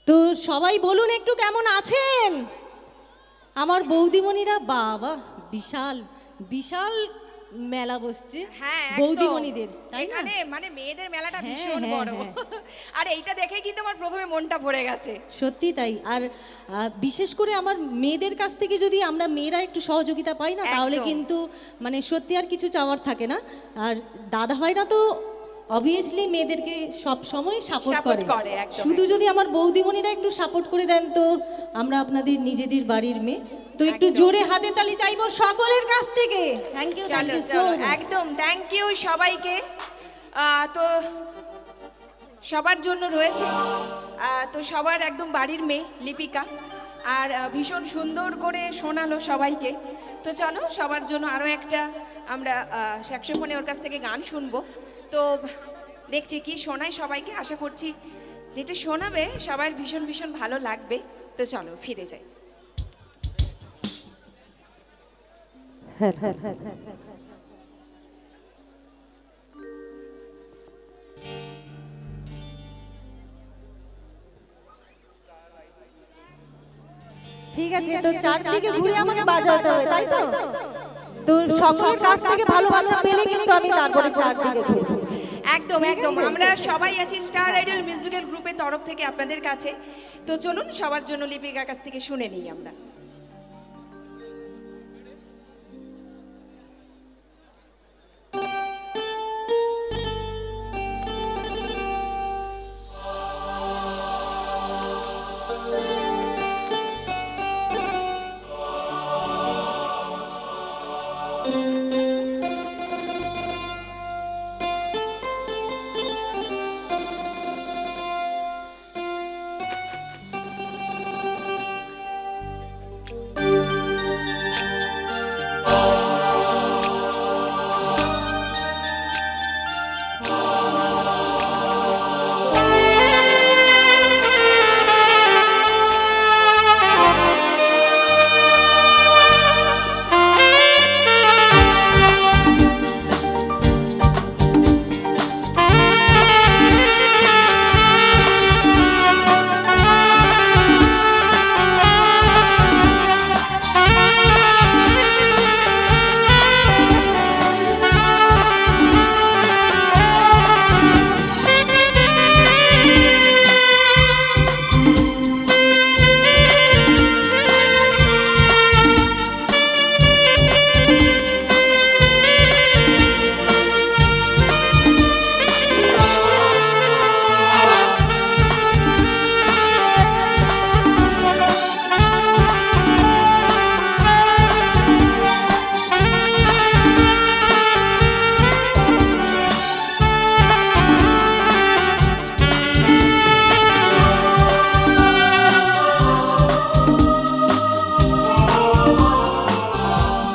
তো সবাই বলুন একটু কেমন আছেন আমার বৌদিমণিরা। বাবা বিশাল বিশাল মেলা বসছে হ্যাঁ বৌদিমণিদের, তাই না? এখানে মানে মেয়েদের মেলাটা হ্যাঁ, ভীষণ হ্যাঁ, বড়। হ্যাঁ। আর এইটা দেখে কিন্তু আমার প্রথমে মনটা ভরে গেছে। সত্যি তাই। আর বিশেষ করে আমার মেয়েদের কাছ থেকে যদি আমরা মেয়েরা একটু সহযোগিতা পাই না, তাহলে একদম। কিন্তু মানে সত্যি আর কিছু চাওয়ার থাকে না। আর দাদা ভাইরা তো অবভিয়াসলি মেয়েদেরকে সব সময় সাপোর্ট Support করে। করে, একদম, শুধু একদম। যদি আমার বৌদিমণিরা একটু সাপোর্ট করে দেন, তো আমরা আপনাদের নিজেদের বাড়ির মেয়ে। তো একটু একদম। জোরে হাতে তালি চাইবো সকলের কাছ থেকে। থ্যাংক ইউ চলো সো চলো, মাচ। একদম থ্যাংক ইউ সবাইকে। তো সবার জন্য রয়েছে, তো সবার একদম বাড়ির মেয়ে লিপিকা, আর ভীষণ সুন্দর করে শোনালো সবাইকে। তো চলো সবার জন্য আরও একটা আমরা স্যাক্সোফোনে ওর কাছ থেকে গান শুনবো। তো দেখছি কি শোনায় সবাইকে, আশা করছি যেটা শোনাবে সবার ভীষণ ভীষণ ভালো লাগবে। তো চলো ফিরে যাই। ঠিক আছে, তো চারদিকে ঘুরে আমাকে বাজাতে হবে, তাই তো? তো সকলের কাছ থেকে ভালোবাসা পেলে কিন্তু আমি তারপরে চারদিকে ঘুরবো। একদম একদম, আমরা সবাই আছি স্টার আইডল মিউজিক্যাল গ্রুপের তরফ থেকে আপনাদের কাছে। তো চলুন সবার জন্য লিপিকার কাছ থেকে শুনে নিই আমরা।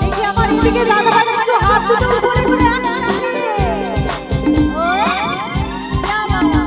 দেখি আমার এদিকে দাদা ভাই একটু হাত দুটো উপরে করে একসাথে। ওরে, ইয়া বাবা।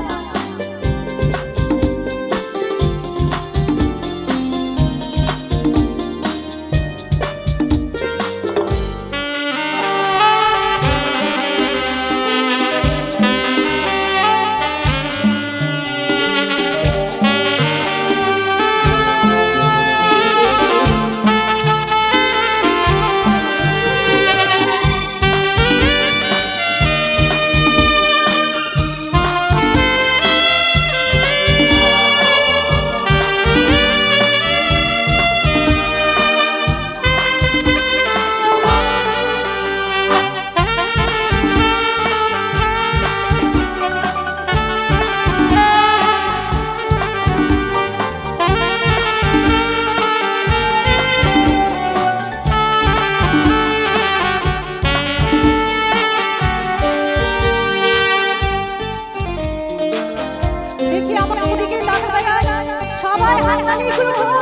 দেখি আমার এদিকে দাদা ভাইরা সবাই হাততালি শুরু করুন।